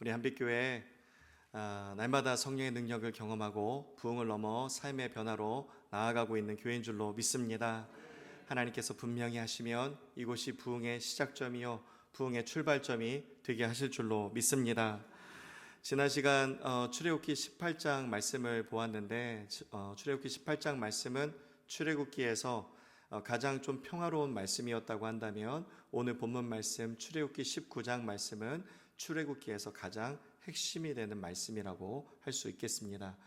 우리 한빛교회 날마다 성령의 능력을 경험하고 부흥을 넘어 삶의 변화로 나아가고 있는 교회인 줄로 믿습니다. 하나님께서 분명히 하시면 이곳이 부흥의 시작점이요 부흥의 출발점이 되게 하실 줄로 믿습니다. 지난 시간 출애굽기 18장 말씀을 보았는데 출애굽기 18장 말씀은 출애굽기에서 가장 좀 평화로운 말씀이었다고 한다면 오늘 본문 말씀 출애굽기 19장 말씀은 출애굽기에서 가장 핵심이 되는 말씀이라고 할 수 있겠습니다.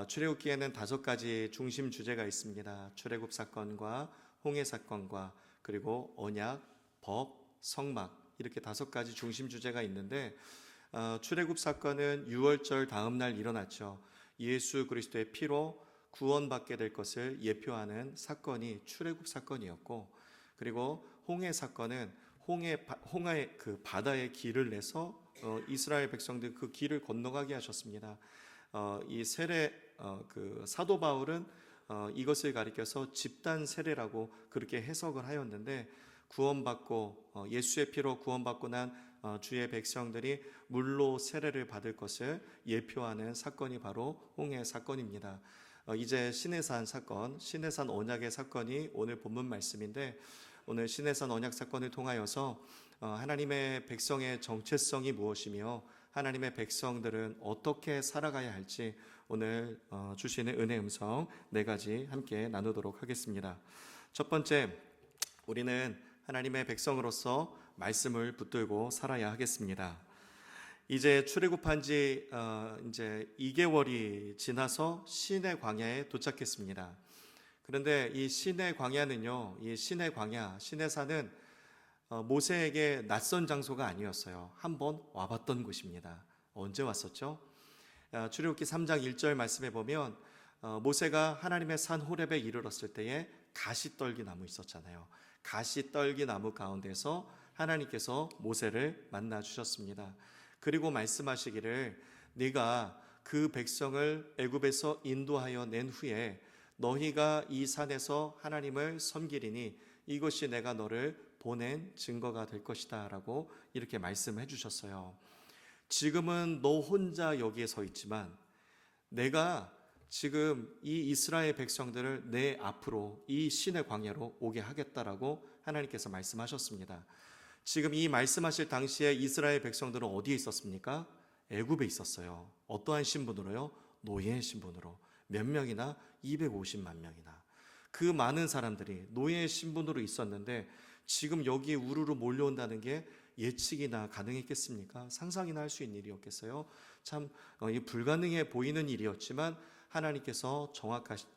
출애굽기에는 5가지 중심 주제가 있습니다. 출애굽 사건과 홍해 사건과 그리고 언약, 법, 성막 이렇게 5가지 중심 주제가 있는데 출애굽 사건은 유월절 다음 날 일어났죠. 예수 그리스도의 피로 구원받게 될 것을 예표하는 사건이 출애굽 사건이었고, 그리고 홍해 사건은 홍해의 그 바다의 길을 내서 이스라엘 백성들 그 길을 건너가게 하셨습니다. 이 세례 그 사도 바울은 이것을 가리켜서 집단 세례라고 그렇게 해석을 하였는데, 구원받고 예수의 피로 구원받고 난 주의 백성들이 물로 세례를 받을 것을 예표하는 사건이 바로 홍해 사건입니다. 이제 시내산 사건, 시내산 언약의 사건이 오늘 본문 말씀인데, 오늘 시내산 언약 사건을 통하여서 하나님의 백성의 정체성이 무엇이며 하나님의 백성들은 어떻게 살아가야 할지 오늘 주시는 은혜 음성 4가지 함께 나누도록 하겠습니다. 첫 번째, 우리는 하나님의 백성으로서 말씀을 붙들고 살아야 하겠습니다. 이제 출애굽한 지 이제 2개월이 지나서 시내 광야에 도착했습니다. 그런데 이 시내 광야는요, 이 시내 광야, 시내산은 모세에게 낯선 장소가 아니었어요. 한번 와봤던 곳입니다. 언제 왔었죠? 출애굽기 3장 1절 말씀에 보면 모세가 하나님의 산 호렙에 이르렀을 때에 가시떨기 나무 있었잖아요. 가시떨기 나무 가운데서 하나님께서 모세를 만나 주셨습니다. 그리고 말씀하시기를 네가 그 백성을 애굽에서 인도하여 낸 후에 너희가 이 산에서 하나님을 섬기리니 이것이 내가 너를 보낸 증거가 될 것이다 라고 이렇게 말씀해 주셨어요. 지금은 너 혼자 여기에 서 있지만 내가 지금 이 이스라엘 백성들을 내 앞으로 이 신의 광야로 오게 하겠다라고 하나님께서 말씀하셨습니다. 지금 이 말씀하실 당시에 이스라엘 백성들은 어디에 있었습니까? 애굽에 있었어요. 어떠한 신분으로요? 노예의 신분으로. 몇 명이나? 250만 명이나. 그 많은 사람들이 노예의 신분으로 있었는데 지금 여기에 우르르 몰려온다는 게 예측이나 가능했겠습니까? 상상이나 할 수 있는 일이었겠어요? 참 불가능해 보이는 일이었지만 하나님께서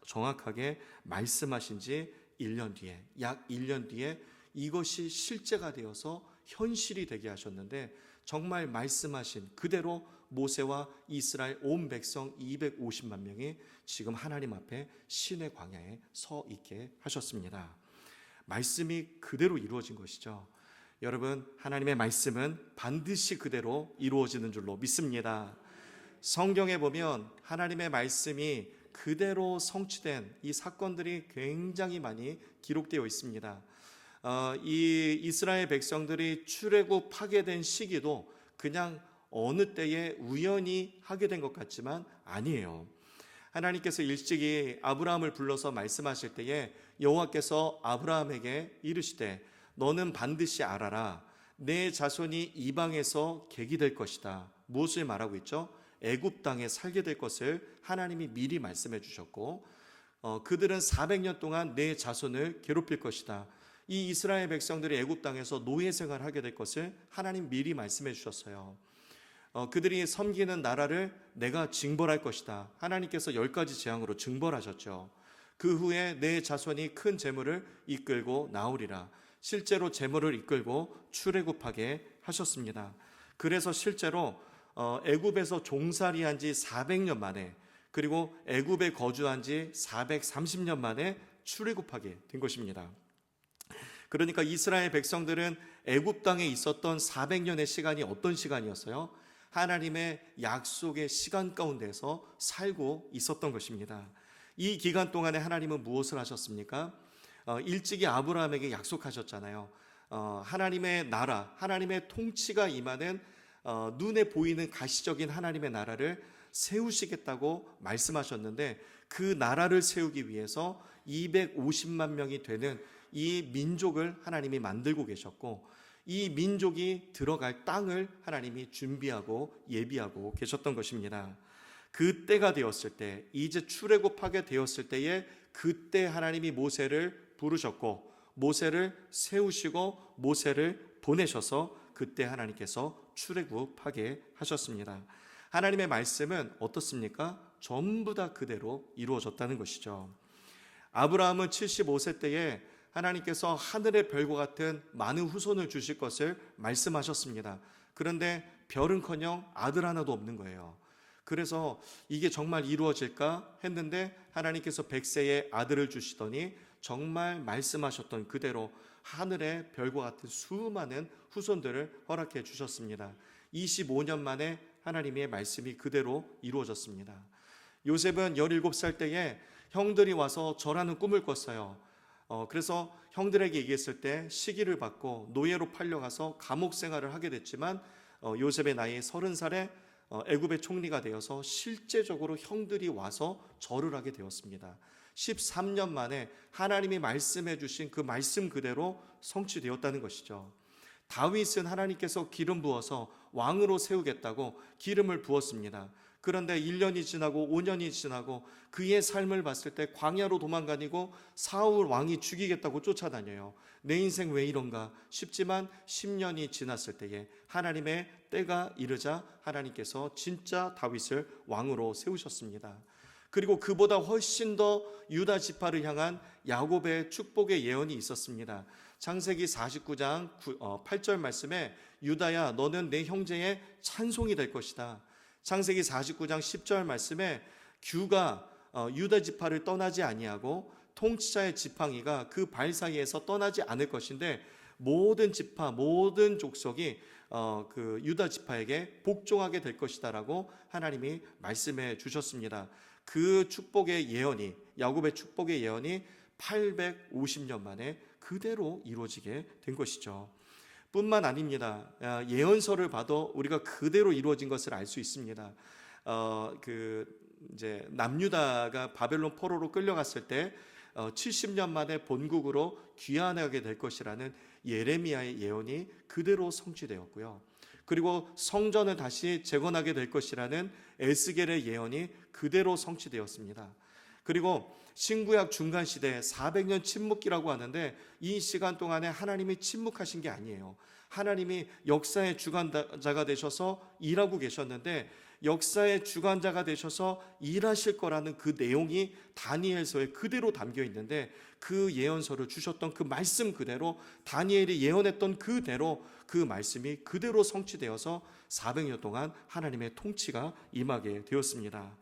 정확하게 말씀하신 지 1년 뒤에, 약 1년 뒤에 이것이 실제가 되어서 현실이 되게 하셨는데, 정말 말씀하신 그대로 모세와 이스라엘 온 백성 250만 명이 지금 하나님 앞에 신의 광야에 서 있게 하셨습니다. 말씀이 그대로 이루어진 것이죠. 여러분, 하나님의 말씀은 반드시 그대로 이루어지는 줄로 믿습니다. 성경에 보면 하나님의 말씀이 그대로 성취된 이 사건들이 굉장히 많이 기록되어 있습니다. 이 이스라엘 백성들이 출애굽하게 된 시기도 그냥 어느 때에 우연히 하게 된 것 같지만 아니에요. 하나님께서 일찍이 아브라함을 불러서 말씀하실 때에 여호와께서 아브라함에게 이르시되 너는 반드시 알아라. 내 자손이 이방에서 객이 될 것이다. 무엇을 말하고 있죠? 애굽 땅에 살게 될 것을 하나님이 미리 말씀해 주셨고 그들은 400년 동안 내 자손을 괴롭힐 것이다. 이 이스라엘 백성들이 애굽 땅에서 노예 생활을 하게 될 것을 하나님 미리 말씀해 주셨어요. 그들이 섬기는 나라를 내가 징벌할 것이다. 하나님께서 10가지 재앙으로 징벌하셨죠. 그 후에 내 자손이 큰 재물을 이끌고 나오리라. 실제로 재물을 이끌고 출애굽하게 하셨습니다. 그래서 실제로 애굽에서 종살이한 지 400년 만에, 그리고 애굽에 거주한 지 430년 만에 출애굽하게 된 것입니다. 그러니까 이스라엘 백성들은 애굽 땅에 있었던 400년의 시간이 어떤 시간이었어요? 하나님의 약속의 시간 가운데서 살고 있었던 것입니다. 이 기간 동안에 하나님은 무엇을 하셨습니까? 일찍이 아브라함에게 약속하셨잖아요. 하나님의 나라, 하나님의 통치가 임하는 눈에 보이는 가시적인 하나님의 나라를 세우시겠다고 말씀하셨는데, 그 나라를 세우기 위해서 250만 명이 되는 이 민족을 하나님이 만들고 계셨고, 이 민족이 들어갈 땅을 하나님이 준비하고 예비하고 계셨던 것입니다. 그때가 되었을 때, 이제 출애굽하게 되었을 때에, 그때 하나님이 모세를 부르셨고 모세를 세우시고 모세를 보내셔서 그때 하나님께서 출애굽하게 하셨습니다. 하나님의 말씀은 어떻습니까? 전부 다 그대로 이루어졌다는 것이죠. 아브라함은 75세 때에 하나님께서 하늘의 별과 같은 많은 후손을 주실 것을 말씀하셨습니다. 그런데 별은커녕 아들 하나도 없는 거예요. 그래서 이게 정말 이루어질까 했는데 하나님께서 100세의 아들을 주시더니 정말 말씀하셨던 그대로 하늘의 별과 같은 수많은 후손들을 허락해 주셨습니다. 25년 만에 하나님의 말씀이 그대로 이루어졌습니다. 요셉은 17살 때에 형들이 와서 저라는 꿈을 꿨어요. 그래서 형들에게 얘기했을 때 시기를 받고 노예로 팔려가서 감옥 생활을 하게 됐지만 요셉의 나이 30살에 애굽의 총리가 되어서 실제적으로 형들이 와서 절을 하게 되었습니다. 13년 만에 하나님이 말씀해 주신 그 말씀 그대로 성취되었다는 것이죠. 다윗은 하나님께서 기름 부어서 왕으로 세우겠다고 기름을 부었습니다. 그런데 1년이 지나고 5년이 지나고 그의 삶을 봤을 때 광야로 도망다니고 사울 왕이 죽이겠다고 쫓아다녀요. 내 인생 왜 이런가 싶지만 10년이 지났을 때에 하나님의 때가 이르자 하나님께서 진짜 다윗을 왕으로 세우셨습니다. 그리고 그보다 훨씬 더 유다 지파를 향한 야곱의 축복의 예언이 있었습니다. 창세기 49장 8절 말씀에 유다야 너는 내 형제의 찬송이 될 것이다. 창세기 49장 10절 말씀에 규가 유다 지파를 떠나지 아니하고 통치자의 지팡이가 그 발 사이에서 떠나지 않을 것인데 모든 지파 모든 족속이 그 유다 지파에게 복종하게 될 것이다라고 하나님이 말씀해 주셨습니다. 그 축복의 예언이 야곱의 축복의 예언이 850년 만에 그대로 이루어지게 된 것이죠. 뿐만 아닙니다. 예언서를 봐도 우리가 그대로 이루어진 것을 알 수 있습니다. 이제 남유다가 바벨론 포로로 끌려갔을 때 70년 만에 본국으로 귀환하게 될 것이라는 예레미야의 예언이 그대로 성취되었고요. 그리고 성전을 다시 재건하게 될 것이라는 에스겔의 예언이 그대로 성취되었습니다. 그리고 신구약 중간시대 400년 침묵기라고 하는데 이 시간 동안에 하나님이 침묵하신 게 아니에요. 하나님이 역사의 주관자가 되셔서 일하고 계셨는데 역사의 주관자가 되셔서 일하실 거라는 그 내용이 다니엘서에 그대로 담겨 있는데 그 예언서를 주셨던 그 말씀 그대로 다니엘이 예언했던 그대로 그 말씀이 그대로 성취되어서 400년 동안 하나님의 통치가 임하게 되었습니다.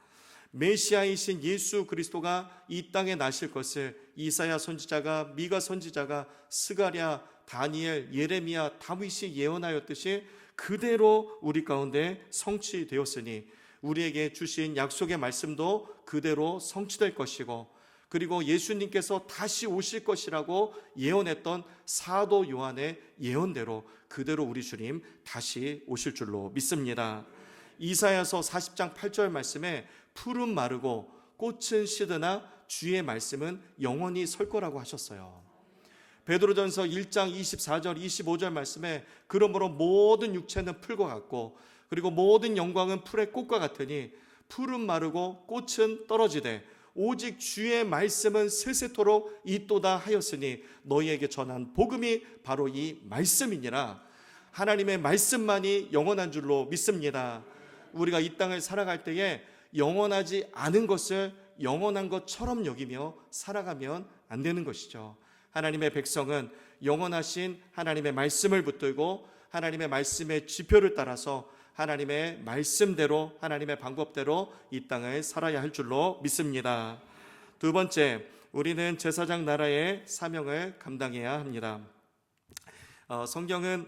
메시아이신 예수 그리스도가 이 땅에 나실 것을 이사야 선지자가 미가 선지자가 스가랴 다니엘 예레미야 다윗이 예언하였듯이 그대로 우리 가운데 성취되었으니 우리에게 주신 약속의 말씀도 그대로 성취될 것이고 그리고 예수님께서 다시 오실 것이라고 예언했던 사도 요한의 예언대로 그대로 우리 주님 다시 오실 줄로 믿습니다. 이사야서 40장 8절 말씀에 풀은 마르고 꽃은 시드나 주의 말씀은 영원히 설 거라고 하셨어요. 베드로전서 1장 24절 25절 말씀에 그러므로 모든 육체는 풀과 같고 그리고 모든 영광은 풀의 꽃과 같으니 풀은 마르고 꽃은 떨어지되 오직 주의 말씀은 세세토록 있도다 하였으니 너희에게 전한 복음이 바로 이 말씀이니라. 하나님의 말씀만이 영원한 줄로 믿습니다. 우리가 이 땅을 살아갈 때에 영원하지 않은 것을 영원한 것처럼 여기며 살아가면 안 되는 것이죠. 하나님의 백성은 영원하신 하나님의 말씀을 붙들고 하나님의 말씀의 지표를 따라서 하나님의 말씀대로 하나님의 방법대로 이 땅을 살아야 할 줄로 믿습니다. 두 번째, 우리는 제사장 나라의 사명을 감당해야 합니다. 성경은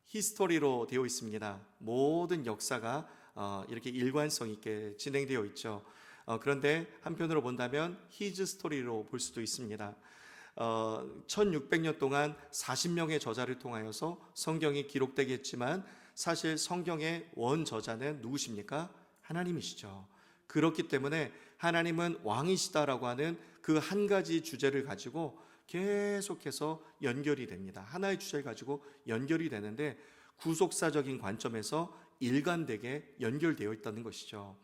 히스토리로 되어 있습니다. 모든 역사가 이렇게 일관성 있게 진행되어 있죠. 그런데 한편으로 본다면 히즈 스토리로 볼 수도 있습니다. 1600년 동안 40명의 저자를 통하여서 성경이 기록되겠지만 사실 성경의 원저자는 누구십니까? 하나님이시죠. 그렇기 때문에 하나님은 왕이시다라고 하는 그 한 가지 주제를 가지고 계속해서 연결이 됩니다. 하나의 주제를 가지고 연결이 되는데 구속사적인 관점에서 일관되게 연결되어 있다는 것이죠.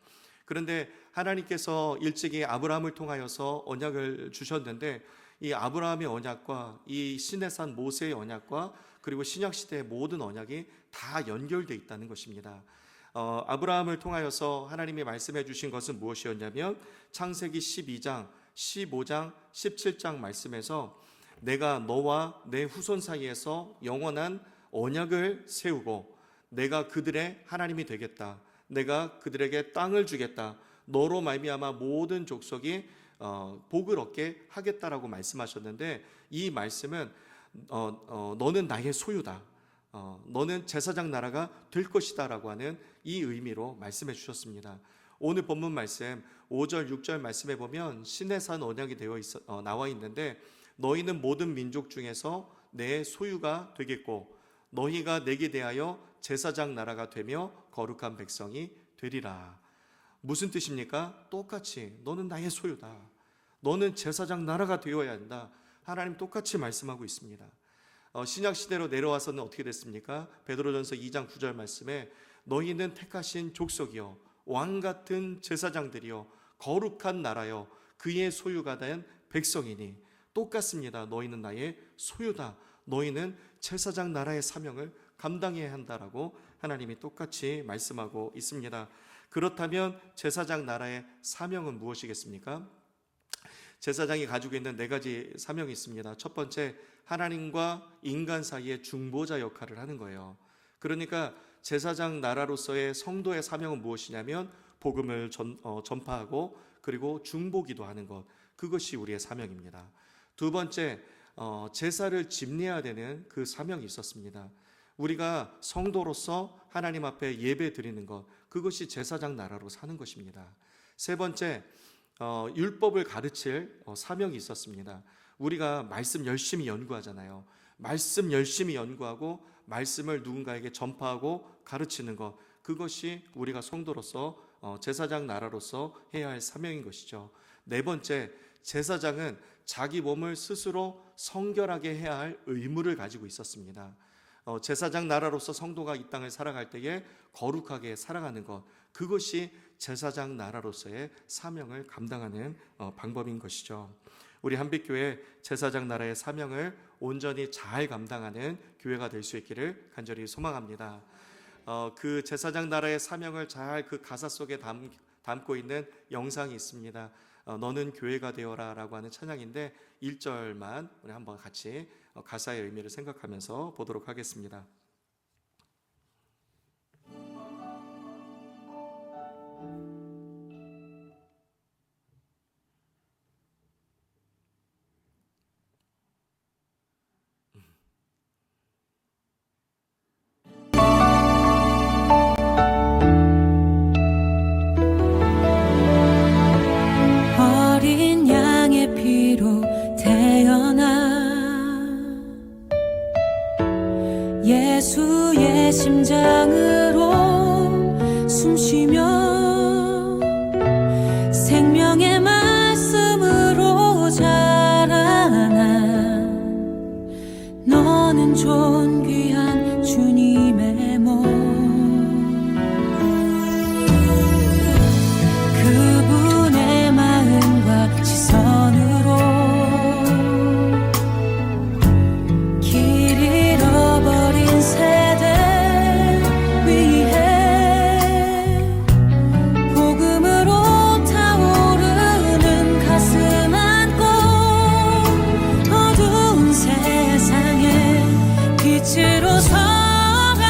그런데 하나님께서 일찍이 아브라함을 통하여서 언약을 주셨는데 이 아브라함의 언약과 이 시내산 모세의 언약과 그리고 신약시대의 모든 언약이 다 연결되어 있다는 것입니다. 아브라함을 통하여서 하나님이 말씀해 주신 것은 무엇이었냐면 창세기 12장, 15장, 17장 말씀에서 내가 너와 내 후손 사이에서 영원한 언약을 세우고 내가 그들의 하나님이 되겠다. 내가 그들에게 땅을 주겠다. 너로 말미암아 모든 족속이 복을 얻게 하겠다라고 말씀하셨는데 이 말씀은 너는 나의 소유다. 너는 제사장 나라가 될 것이다 라고 하는 이 의미로 말씀해 주셨습니다. 오늘 본문 말씀 5절 6절 말씀에 보면 시내산 언약이 나와 있는데 너희는 모든 민족 중에서 내 소유가 되겠고 너희가 내게 대하여 제사장 나라가 되며 거룩한 백성이 되리라. 무슨 뜻입니까? 똑같이 너는 나의 소유다. 너는 제사장 나라가 되어야 한다. 하나님 똑같이 말씀하고 있습니다. 신약시대로 내려와서는 어떻게 됐습니까? 베드로전서 2장 9절 말씀에 너희는 택하신 족속이요 왕같은 제사장들이요 거룩한 나라요 그의 소유가 된 백성이니 똑같습니다. 너희는 나의 소유다. 너희는 제사장 나라의 사명을 감당해야 한다라고 하나님이 똑같이 말씀하고 있습니다. 그렇다면 제사장 나라의 사명은 무엇이겠습니까? 제사장이 가지고 있는 4가지 사명이 있습니다. 첫 번째, 하나님과 인간 사이의 중보자 역할을 하는 거예요. 그러니까 제사장 나라로서의 성도의 사명은 무엇이냐면 복음을 전파하고 그리고 중보기도 하는 것, 그것이 우리의 사명입니다. 두 번째, 제사를 집례해야 되는 그 사명이 있었습니다. 우리가 성도로서 하나님 앞에 예배 드리는 것, 그것이 제사장 나라로 사는 것입니다. 세 번째, 율법을 가르칠 사명이 있었습니다. 우리가 말씀 열심히 연구하잖아요. 말씀 열심히 연구하고 말씀을 누군가에게 전파하고 가르치는 것, 그것이 우리가 성도로서 제사장 나라로서 해야 할 사명인 것이죠. 네 번째, 제사장은 자기 몸을 스스로 성결하게 해야 할 의무를 가지고 있었습니다. 제사장 나라로서 성도가 이 땅을 살아갈 때에 거룩하게 살아가는 것, 그것이 제사장 나라로서의 사명을 감당하는 방법인 것이죠. 우리 한빛교회 제사장 나라의 사명을 온전히 잘 감당하는 교회가 될 수 있기를 간절히 소망합니다. 그 제사장 나라의 사명을 잘 그 가사 속에 담고 있는 영상이 있습니다. 너는 교회가 되어라 라고 하는 찬양인데 1절만 우리 한번 같이 가사의 의미를 생각하면서 보도록 하겠습니다. 예수의 심장으로 숨쉬며 생명의 말씀으로 자라나 너는 존귀한 주님의 몸 그분의 마음과 시선으로 세대 위해 복음으로 타오르는 가슴 안고 어두운 세상에 빛으로 서가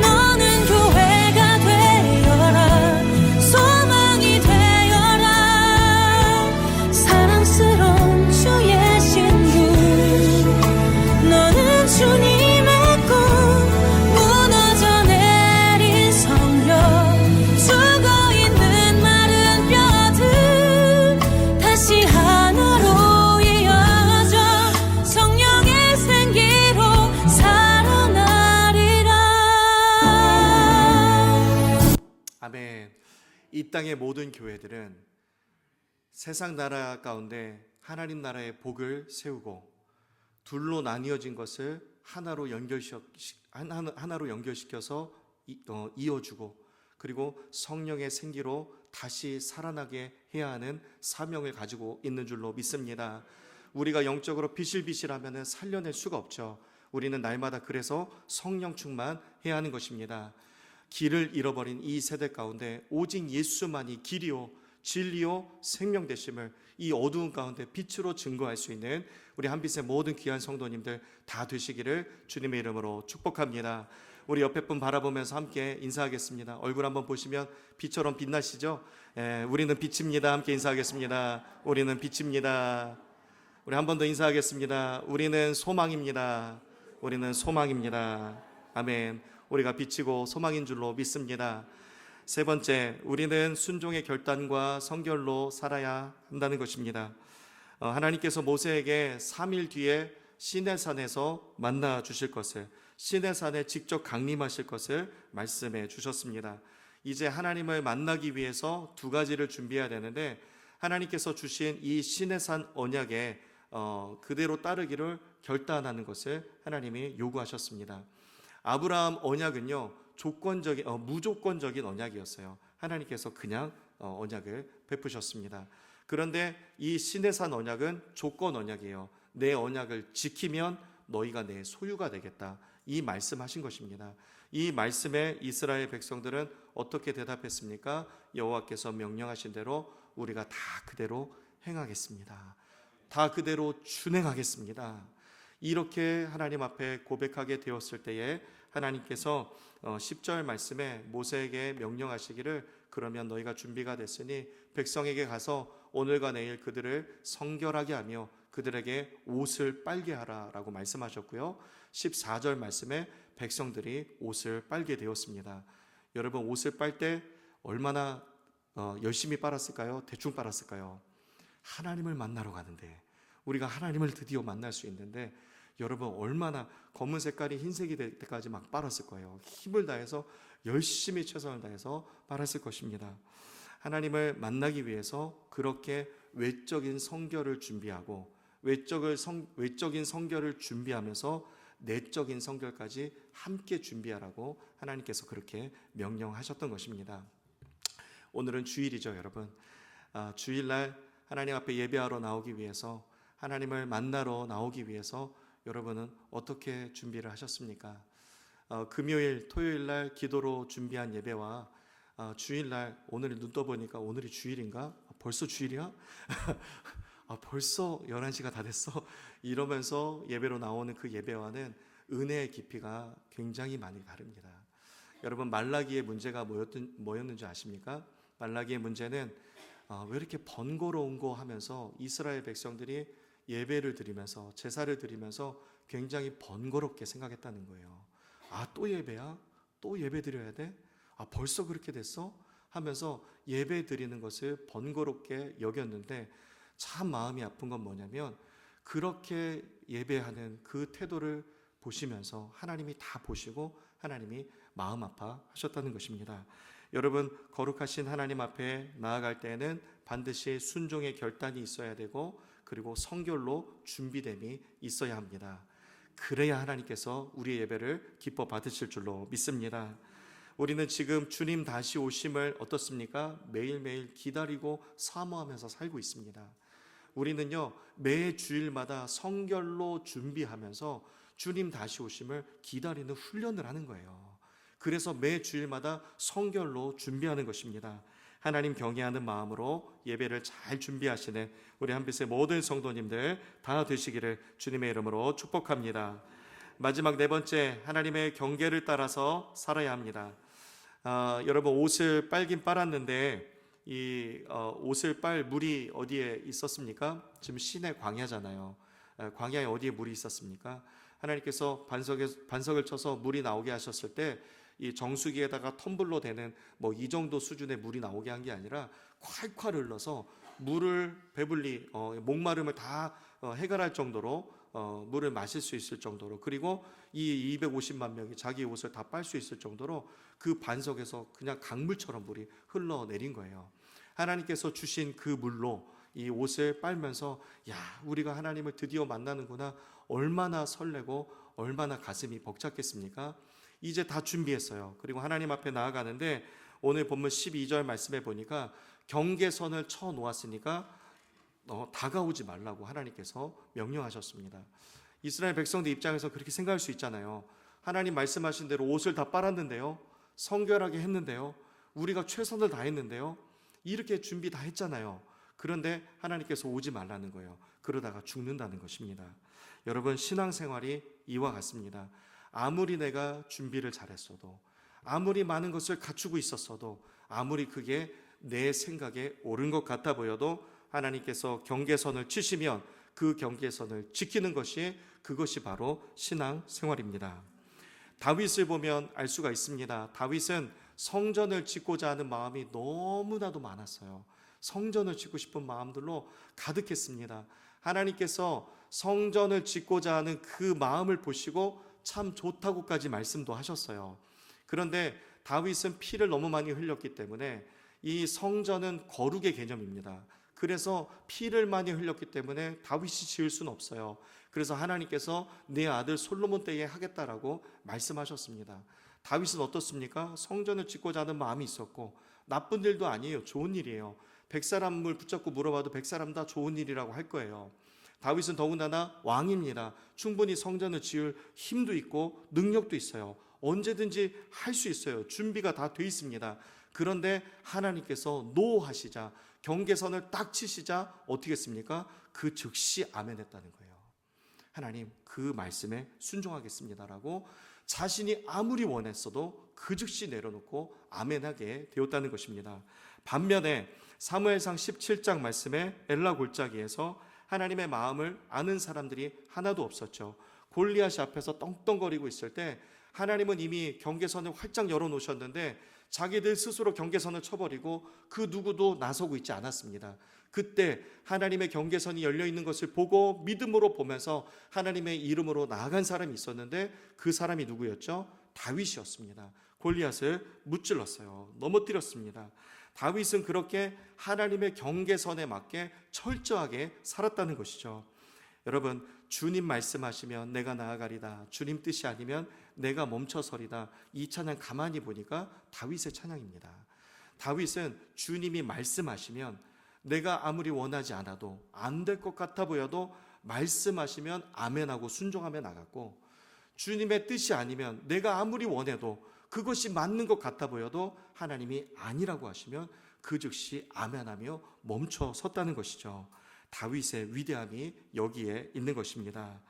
너는 교회가 되어라 소망이 되어라 사랑스러운 주의 신부 너는 주님의 꿈 무너져 내린 성벽 죽어있는 마른 뼈들 다시 하나로 이어 이 땅의 모든 교회들은 세상 나라 가운데 하나님 나라의 복을 세우고 둘로 나뉘어진 것을 하나로 연결시켜서 이어주고 그리고 성령의 생기로 다시 살아나게 해야 하는 사명을 가지고 있는 줄로 믿습니다. 우리가 영적으로 비실비실하면 살려낼 수가 없죠. 우리는 날마다 그래서 성령 충만해야 하는 것입니다. 길을 잃어버린 이 세대 가운데 오직 예수만이 길이요 진리요 생명 되심을 이 어두운 가운데 빛으로 증거할 수 있는 우리 한빛의 모든 귀한 성도님들 다 되시기를 주님의 이름으로 축복합니다. 우리 옆에 분 바라보면서 함께 인사하겠습니다. 얼굴 한번 보시면 빛처럼 빛나시죠? 우리는 빛입니다. 함께 인사하겠습니다. 우리는 빛입니다. 우리 한 번 더 인사하겠습니다. 우리는 소망입니다. 우리는 소망입니다. 아멘. 우리가 빛이고 소망인 줄로 믿습니다. 세 번째, 우리는 순종의 결단과 성결로 살아야 한다는 것입니다. 하나님께서 모세에게 3일 뒤에 시내산에서 만나 주실 것을, 시내산에 직접 강림하실 것을 말씀해 주셨습니다. 이제 하나님을 만나기 위해서 두 가지를 준비해야 되는데 하나님께서 주신 이 시내산 언약에 그대로 따르기를 결단하는 것을 하나님이 요구하셨습니다. 아브라함 언약은요 무조건적인 언약이었어요. 하나님께서 그냥 언약을 베푸셨습니다. 그런데 이 시내산 언약은 조건 언약이에요. 내 언약을 지키면 너희가 내 소유가 되겠다, 이 말씀하신 것입니다. 이 말씀에 이스라엘 백성들은 어떻게 대답했습니까? 여호와께서 명령하신 대로 우리가 다 그대로 행하겠습니다. 다 그대로 준행하겠습니다. 이렇게 하나님 앞에 고백하게 되었을 때에 하나님께서 10절 말씀에 모세에게 명령하시기를 그러면 너희가 준비가 됐으니 백성에게 가서 오늘과 내일 그들을 성결하게 하며 그들에게 옷을 빨게 하라 라고 말씀하셨고요. 14절 말씀에 백성들이 옷을 빨게 되었습니다. 여러분, 옷을 빨 때 얼마나 열심히 빨았을까요? 대충 빨았을까요? 하나님을 만나러 가는데, 우리가 하나님을 드디어 만날 수 있는데 여러분 얼마나 검은 색깔이 흰색이 될 때까지 막 빨았을 거예요. 힘을 다해서 열심히 최선을 다해서 빨았을 것입니다. 하나님을 만나기 위해서 그렇게 외적인 성결을 준비하고 외적인 성결을 준비하면서 내적인 성결까지 함께 준비하라고 하나님께서 그렇게 명령하셨던 것입니다. 오늘은 주일이죠, 여러분. 주일날 하나님 앞에 예배하러 나오기 위해서, 하나님을 만나러 나오기 위해서 여러분은 어떻게 준비를 하셨습니까? 금요일, 토요일날 기도로 준비한 예배와 주일날, 오늘 눈 떠보니까 오늘이 주일인가? 벌써 주일이야? 벌써 11시가 다 됐어? 이러면서 예배로 나오는 그 예배와는 은혜의 깊이가 굉장히 많이 다릅니다. 여러분, 말라기의 문제가 뭐였는지 아십니까? 말라기의 문제는 왜 이렇게 번거로운 거 하면서 이스라엘 백성들이 예배를 드리면서 제사를 드리면서 굉장히 번거롭게 생각했다는 거예요. 또 예배야? 또 예배 드려야 돼? 벌써 그렇게 됐어? 하면서 예배 드리는 것을 번거롭게 여겼는데 참 마음이 아픈 건 뭐냐면 그렇게 예배하는 그 태도를 보시면서 하나님이 다 보시고 하나님이 마음 아파하셨다는 것입니다. 여러분, 거룩하신 하나님 앞에 나아갈 때에는 반드시 순종의 결단이 있어야 되고 그리고 성결로 준비됨이 있어야 합니다. 그래야 하나님께서 우리의 예배를 기뻐 받으실 줄로 믿습니다. 우리는 지금 주님 다시 오심을 어떻습니까? 매일매일 기다리고 사모하면서 살고 있습니다. 우리는요, 매 주일마다 성결로 준비하면서 주님 다시 오심을 기다리는 훈련을 하는 거예요. 그래서 매 주일마다 성결로 준비하는 것입니다. 하나님 경외하는 마음으로 예배를 잘 준비하시는 우리 한빛의 모든 성도님들 다 되시기를 주님의 이름으로 축복합니다. 마지막 네 번째, 하나님의 경계를 따라서 살아야 합니다. 여러분, 옷을 빨긴 빨았는데 이 옷을 빨 물이 어디에 있었습니까? 지금 시내 광야잖아요. 광야에 어디에 물이 있었습니까? 하나님께서 반석을 쳐서 물이 나오게 하셨을 때 이 정수기에다가 텀블러 되는 이 정도 수준의 물이 나오게 한 게 아니라 콸콸 흘러서 물을 배불리 목마름을 다 해결할 정도로 물을 마실 수 있을 정도로, 그리고 이 250만 명이 자기 옷을 다 빨 수 있을 정도로 그 반석에서 그냥 강물처럼 물이 흘러내린 거예요. 하나님께서 주신 그 물로 이 옷을 빨면서 야, 우리가 하나님을 드디어 만나는구나, 얼마나 설레고 얼마나 가슴이 벅찼겠습니까? 이제 다 준비했어요. 그리고 하나님 앞에 나아가는데 오늘 본문 12절 말씀에 보니까 경계선을 쳐 놓았으니까 다가오지 말라고 하나님께서 명령하셨습니다. 이스라엘 백성들 입장에서 그렇게 생각할 수 있잖아요. 하나님 말씀하신 대로 옷을 다 빨았는데요, 성결하게 했는데요, 우리가 최선을 다했는데요, 이렇게 준비 다 했잖아요. 그런데 하나님께서 오지 말라는 거예요. 그러다가 죽는다는 것입니다. 여러분, 신앙생활이 이와 같습니다. 아무리 내가 준비를 잘했어도, 아무리 많은 것을 갖추고 있었어도, 아무리 그게 내 생각에 옳은 것 같아 보여도 하나님께서 경계선을 치시면 그 경계선을 지키는 것이, 그것이 바로 신앙생활입니다. 다윗을 보면 알 수가 있습니다. 다윗은 성전을 짓고자 하는 마음이 너무나도 많았어요. 성전을 짓고 싶은 마음들로 가득했습니다. 하나님께서 성전을 짓고자 하는 그 마음을 보시고 참 좋다고까지 말씀도 하셨어요. 그런데 다윗은 피를 너무 많이 흘렸기 때문에 이 성전은 거룩의 개념입니다. 그래서 피를 많이 흘렸기 때문에 다윗이 지을 수는 없어요. 그래서 하나님께서 내 아들 솔로몬 때에 하겠다라고 말씀하셨습니다. 다윗은 어떻습니까? 성전을 짓고자 하는 마음이 있었고, 나쁜 일도 아니에요. 좋은 일이에요. 100사람을 붙잡고 물어봐도 100사람 다 좋은 일이라고 할 거예요. 다윗은 더군다나 왕입니다. 충분히 성전을 지을 힘도 있고 능력도 있어요. 언제든지 할 수 있어요. 준비가 다 돼 있습니다. 그런데 하나님께서 노하시자, 경계선을 딱 치시자 어떻게 했습니까? 그 즉시 아멘했다는 거예요. 하나님, 그 말씀에 순종하겠습니다라고 자신이 아무리 원했어도 그 즉시 내려놓고 아멘하게 되었다는 것입니다. 반면에 사무엘상 17장 말씀에 엘라 골짜기에서 하나님의 마음을 아는 사람들이 하나도 없었죠. 골리앗이 앞에서 떵떵거리고 있을 때 하나님은 이미 경계선을 활짝 열어놓으셨는데 자기들 스스로 경계선을 쳐버리고 그 누구도 나서고 있지 않았습니다. 그때 하나님의 경계선이 열려있는 것을 보고 믿음으로 보면서 하나님의 이름으로 나아간 사람이 있었는데 그 사람이 누구였죠? 다윗이었습니다. 골리앗을 무찔렀어요. 넘어뜨렸습니다. 다윗은 그렇게 하나님의 경계선에 맞게 철저하게 살았다는 것이죠. 여러분, 주님 말씀하시면 내가 나아가리다, 주님 뜻이 아니면 내가 멈춰서리다, 이 찬양 가만히 보니까 다윗의 찬양입니다. 다윗은 주님이 말씀하시면 내가 아무리 원하지 않아도, 안 될 것 같아 보여도 말씀하시면 아멘하고 순종하며 나갔고, 주님의 뜻이 아니면 내가 아무리 원해도 그것이 맞는 것 같아 보여도 하나님이 아니라고 하시면 그 즉시 아멘하며 멈춰 섰다는 것이죠. 다윗의 위대함이 여기에 있는 것입니다.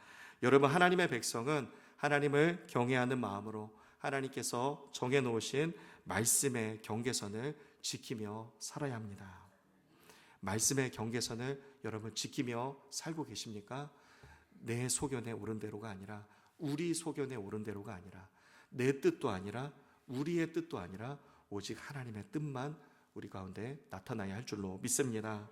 여러분, 하나님의 백성은 하나님을 경외하는 마음으로 하나님께서 정해놓으신 말씀의 경계선을 지키며 살아야 합니다. 말씀의 경계선을 여러분 지키며 살고 계십니까? 내 소견에 옳은 대로가 아니라, 우리 소견에 옳은 대로가 아니라, 내 뜻도 아니라, 우리의 뜻도 아니라 오직 하나님의 뜻만 우리 가운데 나타나야 할 줄로 믿습니다.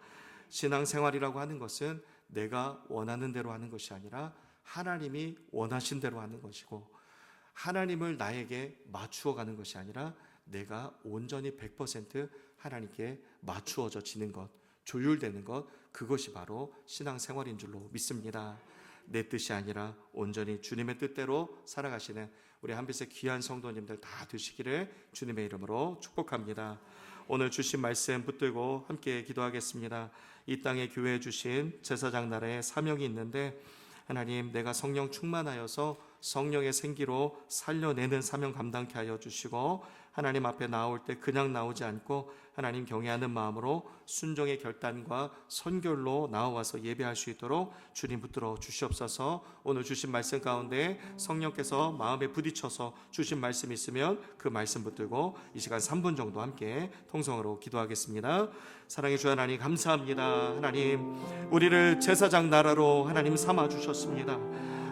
신앙생활이라고 하는 것은 내가 원하는 대로 하는 것이 아니라 하나님이 원하신 대로 하는 것이고, 하나님을 나에게 맞추어 가는 것이 아니라 내가 온전히 100% 하나님께 맞추어져 지는 것, 조율되는 것, 그것이 바로 신앙생활인 줄로 믿습니다. 내 뜻이 아니라 온전히 주님의 뜻대로 살아가시는 우리 한빛의 귀한 성도님들 다 되시기를 주님의 이름으로 축복합니다. 오늘 주신 말씀 붙들고 함께 기도하겠습니다. 이 땅에 교회에 주신 제사장 나라의 사명이 있는데, 하나님, 내가 성령 충만하여서 성령의 생기로 살려내는 사명 감당케 하여 주시고, 하나님 앞에 나올 때 그냥 나오지 않고 하나님 경외하는 마음으로 순종의 결단과 선결로 나와서 예배할 수 있도록 주님 붙들어 주시옵소서. 오늘 주신 말씀 가운데 성령께서 마음에 부딪혀서 주신 말씀 있으면 그 말씀 붙들고 이 시간 3분 정도 함께 통성으로 기도하겠습니다. 사랑의 주 하나님, 감사합니다. 하나님, 우리를 제사장 나라로 하나님 삼아 주셨습니다.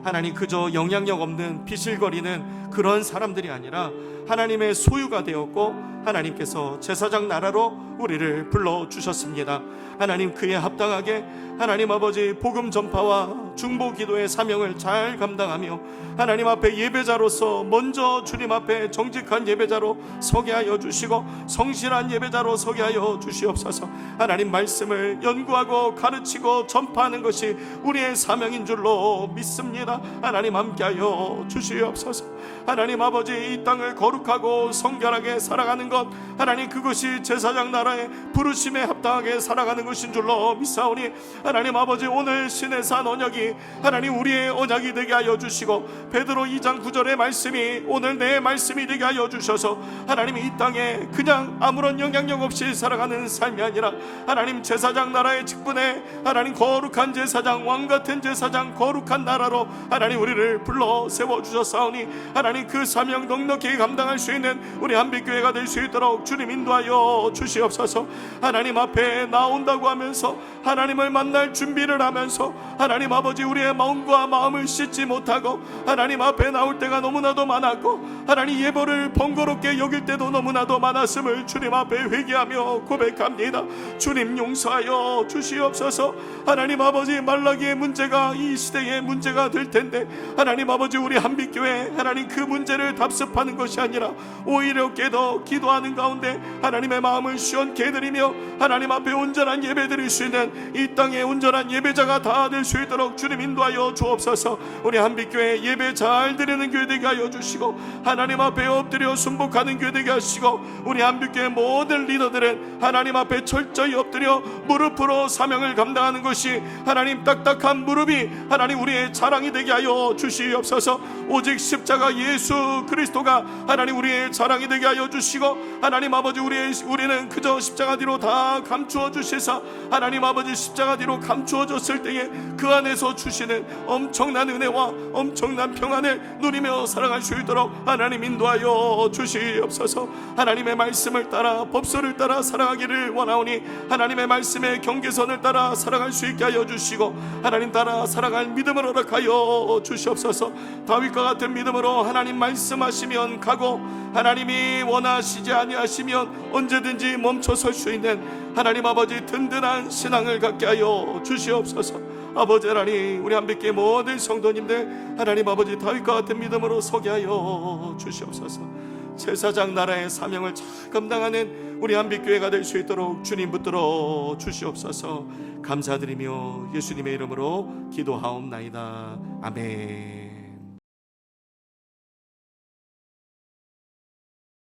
하나님, 그저 영향력 없는 비실거리는 그런 사람들이 아니라 하나님의 소유가 되었고, 하나님께서 제사장 나라로 우리를 불러주셨습니다. 하나님, 그에 합당하게 하나님 아버지 복음 전파와 중보 기도의 사명을 잘 감당하며 하나님 앞에 예배자로서 먼저 주님 앞에 정직한 예배자로 서게 하여 주시고 성실한 예배자로 서게 하여 주시옵소서. 하나님 말씀을 연구하고 가르치고 전파하는 것이 우리의 사명인 줄로 믿습니다. 하나님 함께하여 주시옵소서. 하나님 아버지 이 땅을 거룩하고 성결하게 살아가는 것, 하나님 그것이 제사장 나라의 부르심에 합당하게 살아가는 것인 줄로 믿사오니 하나님 아버지 오늘 신의 산 언약이 하나님 우리의 언약이 되게 하여 주시고 베드로 2장 9절의 말씀이 오늘 내 말씀이 되게 하여 주셔서 하나님 이 땅에 그냥 아무런 영향력 없이 살아가는 삶이 아니라 하나님 제사장 나라의 직분에 하나님 거룩한 제사장, 왕같은 제사장, 거룩한 나라로 하나님 우리를 불러 세워주셨사오니 하나님 그 사명 넉넉히 감당할 수 있는 우리 한빛교회가 될 수 있도록 주님 인도하여 주시옵소서. 하나님 앞에 나온다고 하면서 하나님을 만날 준비를 하면서 하나님 아버지 우리의 마음과 마음을 씻지 못하고 하나님 앞에 나올 때가 너무나도 많았고 하나님 예배를 번거롭게 여길 때도 너무나도 많았음을 주님 앞에 회개하며 고백합니다. 주님 용서하여 주시옵소서. 하나님 아버지 말라기의 문제가 이 시대의 문제가 될 텐데 하나님 아버지 우리 한빛교회 하나님 그 문제를 답습하는 것이 아니라 오히려 깨더 기도하는 가운데 하나님의 마음을 시원케 해드리며 하나님 앞에 온전한 예배 드릴 수 있는 이 땅의 온전한 예배자가 다 될 수 있도록 주님 인도하여 주옵소서. 우리 한빛교회 예배 잘 드리는 교회 되게 하여 주시고 하나님 앞에 엎드려 순복하는 교회 되게 하시고 우리 한빛교회 모든 리더들은 하나님 앞에 철저히 엎드려 무릎으로 사명을 감당하는 것이 하나님 딱딱한 무릎이 하나님 우리의 자랑이 되게 하여 주시옵소서. 오직 십자가 예수 그리스도가 하나님 우리의 자랑이 되게 하여 주시고 하나님 아버지 우리는 그저 십자가 뒤로 다 감추어 주시사 하나님 아버지 십자가 뒤로 감추어졌을 때에 그 안에서 주시는 엄청난 은혜와 엄청난 평안을 누리며 살아갈 수 있도록 하나님 인도하여 주시옵소서. 하나님의 말씀을 따라 법서를 따라 살아가기를 원하오니 하나님의 말씀의 경계선을 따라 살아갈 수 있게 하여 주시고 하나님 따라 살아갈 믿음을 허락하여 주시옵소서. 다윗과 같은 믿음으로 하나님 말씀하시면 가고 하나님이 원하시지 아니하시면 언제든지 멈춰설 수 있는 하나님 아버지 든든한 신앙을 갖게 하여 주시옵소서. 아버지 하나님 우리 한빛교회 모든 성도님들 하나님 아버지 다윗과 같은 믿음으로 서게 하여 주시옵소서. 제사장 나라의 사명을 잘 감당하는 우리 한빛교회가 될 수 있도록 주님 붙들어 주시옵소서. 감사드리며 예수님의 이름으로 기도하옵나이다. 아멘.